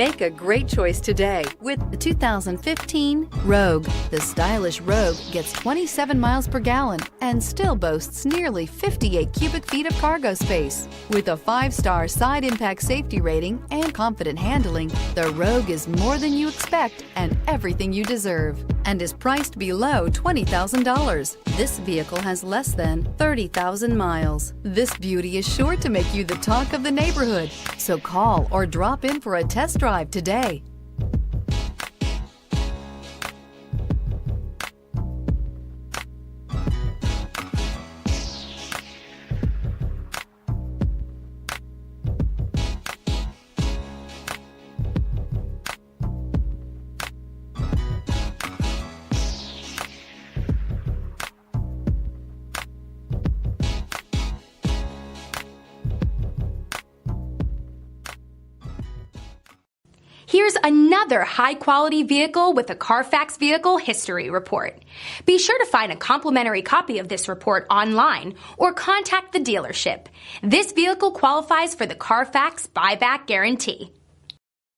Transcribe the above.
Make a great choice today with the 2015 Rogue. The stylish Rogue gets 27 miles per gallon and still boasts nearly 58 cubic feet of cargo space. With a 5-star side impact safety rating and confident handling, the Rogue is more than you expect and everything you deserve, and is priced below $20,000. This vehicle has less than 30,000 miles. This beauty is sure to make you the talk of the neighborhood. So call or drop in for a test drive today. Here's another high-quality vehicle with a Carfax Vehicle History Report. Be sure to find a complimentary copy of this report online or contact the dealership. This vehicle qualifies for the Carfax Buyback Guarantee.